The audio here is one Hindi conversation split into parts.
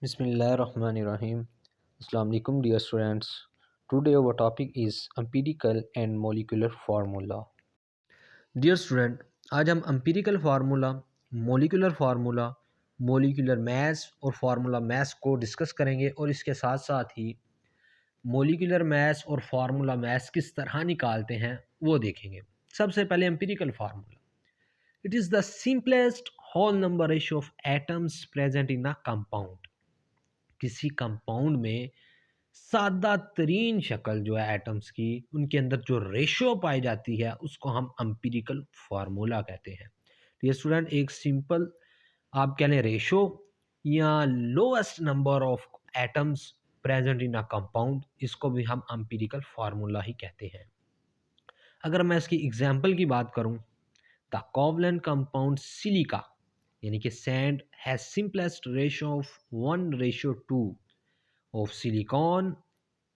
Bismillahirrahmanirrahim. Assalamu alaikum dear students. Today our topic is empirical and molecular formula. Dear student, आज हम empirical formula, molecular mass और formula mass को डिस्कस करेंगे और इसके साथ साथ ही molecular mass और formula mass किस तरह निकालते हैं वो देखेंगे। सबसे पहले empirical formula. It is the simplest whole number ratio of atoms present in a compound. किसी कंपाउंड में सादा तरीन शक्ल जो है एटम्स की उनके अंदर जो रेशो पाई जाती है उसको हम एम्पिरिकल फार्मूला कहते हैं। तो ये स्टूडेंट एक सिंपल आप कह लें रेशो या lowest number of atoms present in a compound, इसको भी हम एम्पिरिकल फार्मूला ही कहते हैं। अगर मैं इसकी एग्जांपल की बात करूं, द कोवलेंट कंपाउंड सिलिका यानी कि sand has simplest ratio of 1:2 of silicon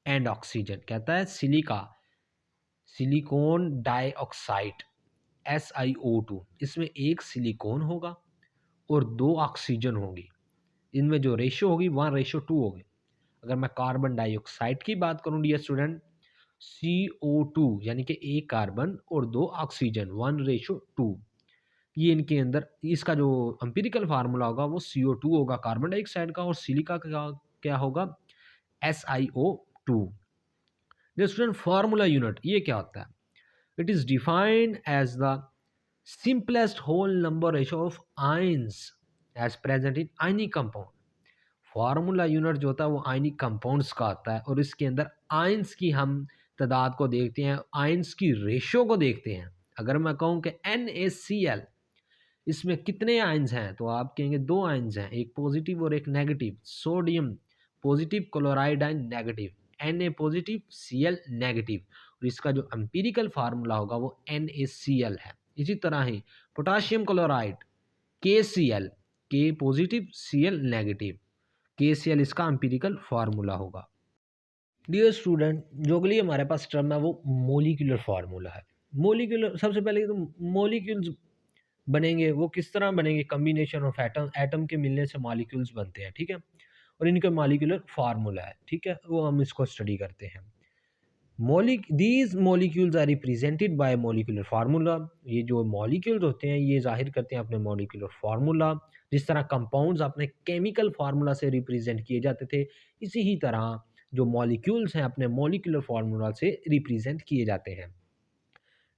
and oxygen. कहता है सिलिका सिलिकॉन डाइऑक्साइड SiO2, इसमें एक सिलिकॉन होगा और 2 ऑक्सीजन होगी। इनमें जो रेशो होगी 1:2 होगी। अगर मैं कार्बन डाइऑक्साइड की बात करूं डियर स्टूडेंट, CO2 यानी कि एक कार्बन और 2 ऑक्सीजन 1:2, ये इनके अंदर इसका जो एम्पिरिकल फार्मूला होगा वो CO2 होगा कार्बन डाइऑक्साइड का, और सिलिका का क्या होगा SiO2। जो स्टूडेंट फार्मूला यूनिट ये क्या होता है? It is defined as the simplest whole number ratio of ions as present in ionic compound. Formula unit जो होता है वो आयनिक कंपाउंड्स का होता है और इसके अंदर आयंस की हम तादाद को देखते हैं, आयंस की रेशो को देखते हैं। अगर मैं कहूँ कि NaCl, इसमें कितने आयंस हैं, तो आप कहेंगे 2 आयंस हैं, एक पॉजिटिव और एक negative. Sodium positive, chloride ion negative, Na positive, Cl negative, और इसका जो एम्पिरिकल फार्मूला होगा वो NaCl है। इसी तरह ही potassium chloride KCl, K positive, Cl negative, KCl इसका एम्पिरिकल फार्मूला होगा। डियर स्टूडेंट, जो अगली हमारे पास टर्म है वो मोलिकुलर फार्मूला है। मोलिकुलर, सबसे पहले तो मोलिक्यूल्स बनेंगे वो किस तरह बनेंगे? कम्बिनेशन ऑफ एटम के मिलने से मॉलिक्यूल्स बनते हैं, ठीक है, और इनका मॉलिक्यूलर फार्मूला है, ठीक है, वो हम इसको स्टडी करते हैं। These molecules are represented by molecular formula. ये जो मॉलिक्यूल्स होते हैं ये जाहिर करते हैं अपने मॉलिक्यूलर फार्मूला। जिस तरह कंपाउंड्स अपने केमिकल फार्मूला से रिप्रेजेंट किए जाते थे, इसी ही तरह जो मॉलिक्यूल्स हैं अपने मॉलिक्यूलर फार्मूला से रिप्रेजेंट किए जाते हैं।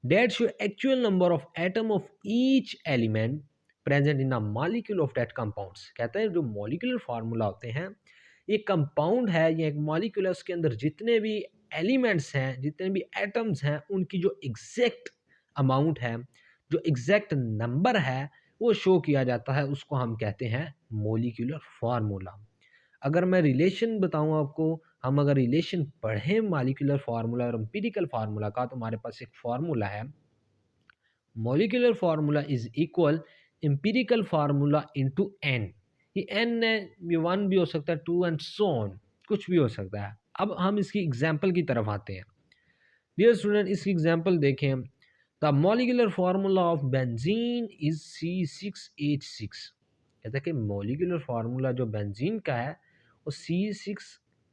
That show actual number of atom of each element present in a molecule of that compounds। कहता है जो molecular formula होते हैं, ये कंपाउंड है या एक मॉलिक्यूल है, उसके अंदर जितने भी एलिमेंट्स हैं, जितने भी एटम्स हैं, उनकी जो एग्जैक्ट अमाउंट है, जो एग्जैक्ट नंबर है, वो शो किया जाता है, उसको हम कहते हैं मोलिकुलर फार्मूला। अगर मैं रिलेशन बताऊं आपको, हम अगर रिलेशन पढ़ें मॉलिक्यूलर फार्मूला और एम्पिरिकल फार्मूला का, तो हमारे पास एक फार्मूला है, molecular formula is equal empirical formula into n। ये n है, ये 1 भी हो सकता है, 2 एंड सो ऑन, कुछ भी हो सकता है। अब हम इसकी एग्जांपल की तरफ आते हैं। डियर स्टूडेंट, इसकी एग्जांपल देखें। The molecular formula of benzene is C6H6। कहता है कि मॉलिक्यूलर फार्मूला जो बेंजीन का है वो C6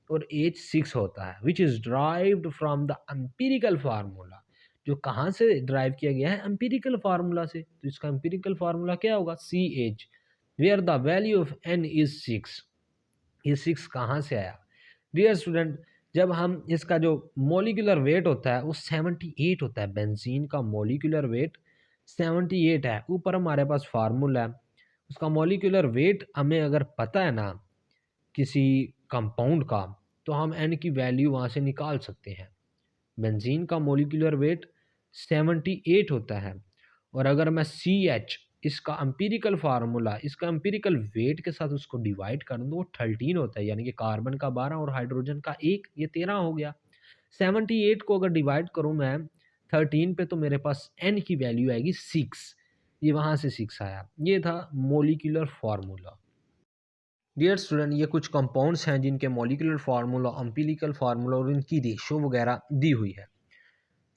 और H6 होता है, which is derived from the empirical formula. जो कहाँ से ड्राइव किया गया है? एम्पिरिकल फार्मूला से। तो इसका एम्पिरिकल फार्मूला क्या होगा? CH, where the value of N is 6। ये 6 कहाँ से आया? डियर स्टूडेंट, जब हम इसका जो मोलिकुलर वेट होता है वो 78 होता है। बेंजीन का मोलिकुलर वेट 78 है। ऊपर हमारे पास फार्मूला है, उसका मोलिकुलर वेट हमें अगर पता है ना किसी कंपाउंड का, तो हम N की वैल्यू वहाँ से निकाल सकते हैं। बेंजीन का मोलिकुलर वेट 78 होता है, और अगर मैं CH, इसका एम्पिरिकल फार्मूला, इसका एम्पिरिकल वेट के साथ उसको डिवाइड कर दूँ, वो 13 होता है, यानी कि कार्बन का 12 और हाइड्रोजन का 1, ये 13 हो गया। 78 को अगर डिवाइड करूँ मैं 13 पे, तो मेरे पास N की वैल्यू आएगी 6। ये वहाँ से 6 आया। ये था मोलिकुलर फार्मूला। डियर स्टूडेंट, ये कुछ कंपाउंड्स हैं जिनके मॉलिक्यूलर फार्मूला, एम्पिरिकल फार्मूला और इनकी रेशो वगैरह दी हुई है।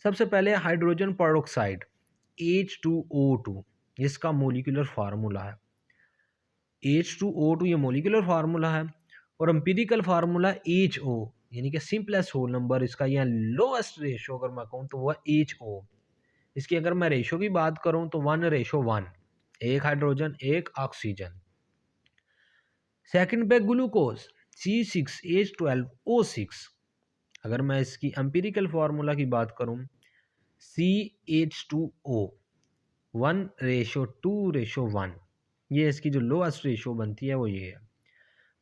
सबसे पहले हाइड्रोजन पेरोक्साइड H2O2, इसका मॉलिक्यूलर फार्मूला है H2O2, ये मॉलिक्यूलर फार्मूला है। और एम्पिरिकल फार्मूला एच ओ यानी कि सिंपलेस्ट होल नंबर, इसका यहाँ लोएस्ट रेशो अगर मैं कहूँ तो वह एच ओ। इसकी अगर मैं रेशो की बात करूँ तो 1:1, एक हाइड्रोजन एक ऑक्सीजन। सेकंड पे ग्लूकोज C6H12O6, अगर मैं इसकी एम्पिरिकल फार्मूला की बात करूँ CH2O 1:2:1, ये इसकी जो लोएस्ट रेशो बनती है वो ये है।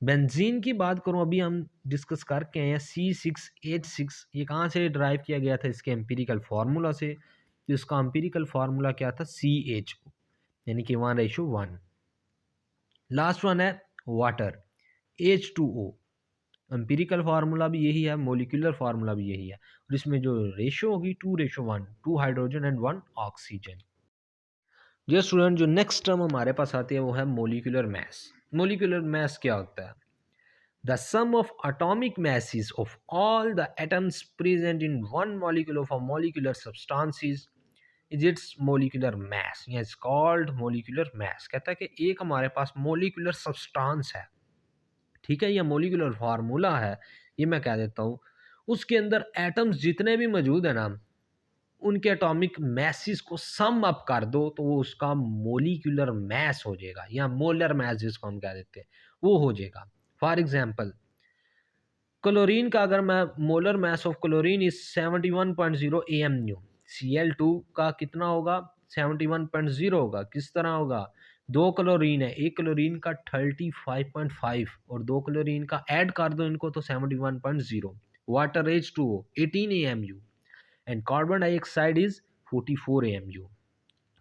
बेंजीन की बात करूं, अभी हम डिस्कस करके आए हैं C6H6, ये कहाँ से ड्राइव किया गया था, इसके एम्पिरिकल फार्मूला से। तो इसका एम्पिरिकल फार्मूला क्या था, CHO यानी कि 1:1। लास्ट वन है वाटर H2O, एम्पिरिकल फार्मूला भी यही है, मोलिकुलर फार्मूला भी यही है, और इसमें जो रेशो होगी 2:1, 2 hydrogen and 1 oxygen. Dear student, जो नेक्स्ट टर्म हमारे पास आती है वो है मोलिकुलर मैस। मोलिकुलर मैस क्या होता है? The sum of atomic masses of all the atoms present in one molecule of a molecular substance is its molecular mass. Yeah, it's called molecular mass. कहता है कि एक हमारे पास molecular substance है, ठीक है, यह molecular फार्मूला है, ये मैं कह देता हूँ। उसके अंदर एटम्स जितने भी मौजूद है ना, उनके एटॉमिक मैसेस को सम अप कर दो तो वो उसका मोलिकुलर मैस हो जाएगा, या मोलर मैस जिसको हम कह देते हैं वो हो जाएगा। फॉर एग्जांपल, क्लोरीन का अगर मैं molar mass of chlorine is 71.0 AMU, Cl2 का कितना होगा, 71.0 होगा। किस तरह होगा, दो क्लोरीन है, एक क्लोरीन का 35.5 और दो क्लोरीन का ऐड कर दो इनको तो 71.0। Water H2O 18 AMU and carbon dioxide is 44 AMU।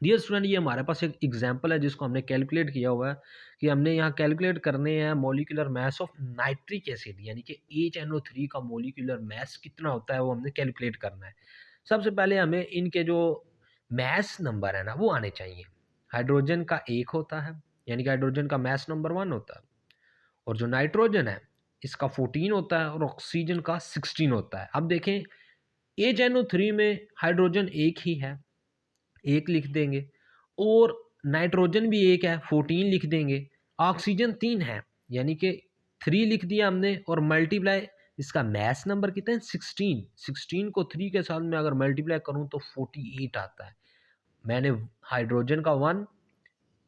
Dear student, ये हमारे पास एक एग्जांपल है जिसको हमने कैलकुलेट किया हुआ है कि हमने यहाँ कैलकुलेट करने हैं molecular mass of nitric acid, यानी कि HNO3 का मॉलिक्यूलर मास कितना होता है वो हमने कैलकुलेट करना है। सबसे पहले हमें इनके जो मास नंबर है ना वो आने चाहिए। हाइड्रोजन का 1 होता है, यानी कि हाइड्रोजन का मास नंबर 1 होता है, और जो नाइट्रोजन है इसका 14 होता है, और ऑक्सीजन का 16 होता है। अब देखें, HNO3 में हाइड्रोजन एक ही है, एक लिख देंगे, और नाइट्रोजन भी एक है 14 लिख देंगे, ऑक्सीजन 3 है यानी कि 3 लिख दिया हमने, और मल्टीप्लाई इसका मैस नंबर कितना है 16, 16 को 3 के साथ में अगर मल्टीप्लाई करूं तो 48 आता है। मैंने हाइड्रोजन का 1,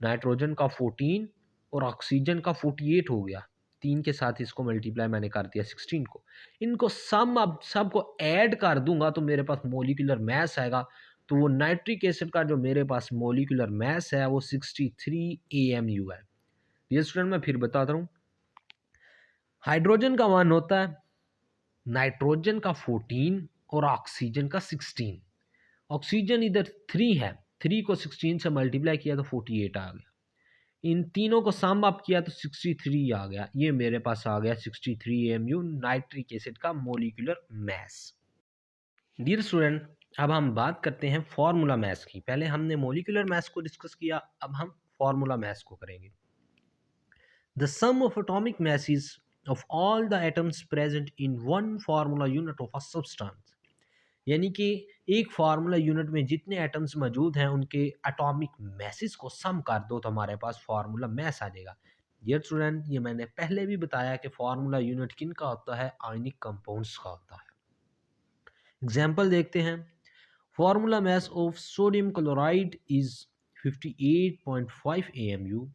नाइट्रोजन का 14 और ऑक्सीजन का 48 हो गया, 3 के साथ इसको मल्टीप्लाई मैंने कर दिया 16 को। इनको सम अब सबको ऐड कर दूंगा तो मेरे पास मोलिकुलर मैस आएगा। तो वो नाइट्रिक एसिड का जो मेरे पास मोलिकुलर मैस है वो 63 AMU है। ये स्टूडेंट मैं फिर बताता हूँ, हाइड्रोजन का 1 होता है, नाइट्रोजन का 14 और ऑक्सीजन का 16। ऑक्सीजन इधर 3 है, 3 को 16 से मल्टीप्लाई किया तो 48 आ गया। इन तीनों को सम अप किया तो 63 आ गया। ये मेरे पास आ गया 63 AMU नाइट्रिक एसिड का मोलिकुलर मैस। डियर स्टूडेंट, अब हम बात करते हैं फॉर्मूला मैस की। पहले हमने मोलिकुलर मैस को डिस्कस किया, अब हम फॉर्मूला मैस को करेंगे। The sum of atomic masses of all the atoms present in one formula unit of a substance, यानी कि एक फार्मूला यूनिट में जितने एटम्स मौजूद हैं उनके एटॉमिक मैसेस को सम कर दो तो हमारे पास फार्मूला मैस आ जाएगा। डियर स्टूडेंट, ये मैंने पहले भी बताया कि फार्मूला यूनिट किन का होता है, आयनिक कंपाउंड्स का होता है। एग्जाम्पल देखते हैं, formula mass of sodium chloride is 58.5 AMU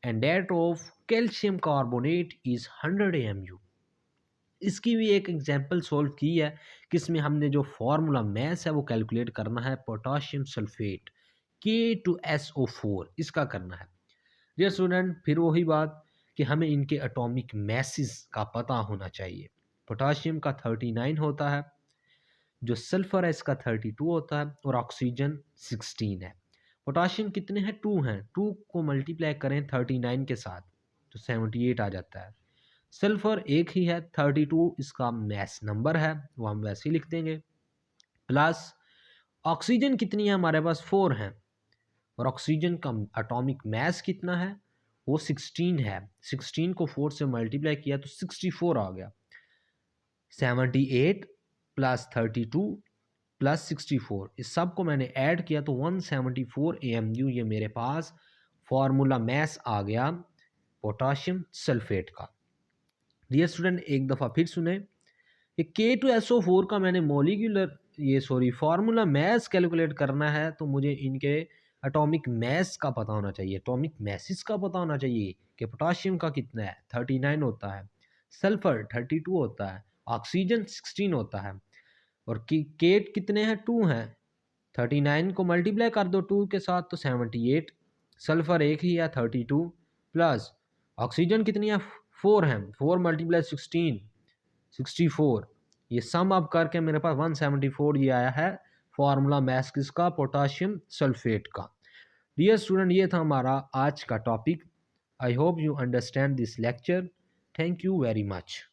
and that of calcium carbonate is 100 AMU। इसकी भी एक एग्जांपल सॉल्व की है, किसमें हमने जो फार्मूला मैस है वो कैलकुलेट करना है पोटाशियम सल्फेट K2SO4, इसका करना है। डियर स्टूडेंट, फिर वही बात कि हमें इनके एटॉमिक मैसेस का पता होना चाहिए। पोटाशियम का 39 होता है, जो सल्फर है इसका 32 होता है, और ऑक्सीजन 16 है। पोटाशियम कितने हैं, 2 हैं, 2 को मल्टीप्लाई करें 39 के साथ तो 78 आ जाता है। सल्फर एक ही है 32, इसका मैस नंबर है वो हम वैसे ही लिख देंगे, प्लस ऑक्सीजन कितनी है हमारे पास 4 हैं, और ऑक्सीजन का एटॉमिक मैस कितना है वो 16 है। 16 को 4 से मल्टीप्लाई किया तो 64 आ गया। 78 प्लस 32 प्लस 64, इस सब को मैंने ऐड किया तो 174 AMU ये मेरे पास फार्मूला मैस आ गया पोटाशियम सल्फेट का। डियर स्टूडेंट, एक दफ़ा फिर सुने, ये K2SO4 का मैंने मोलिकुलर फार्मूला मैस कैलकुलेट करना है, तो मुझे इनके एटॉमिक मैस का पता होना चाहिए, एटॉमिक मैसेस का पता होना चाहिए कि पोटाशियम का कितना है, 39 होता है, सल्फर 32 होता है, ऑक्सीजन 16 होता है, और केट कितने हैं, 2 हैं। 39 को मल्टीप्लाई कर दो 2 के साथ तो 78, सल्फर एक ही है 32, प्लस ऑक्सीजन कितनी है, 4 हैं, 4 मल्टीप्लाई 16 64, ये सम अप करके मेरे पास 174 ये आया है फार्मूला मैथ्स किसका, पोटाशियम सल्फेट का। डियर स्टूडेंट, ये था हमारा आज का topic. I hope you understand this lecture. Thank you very much.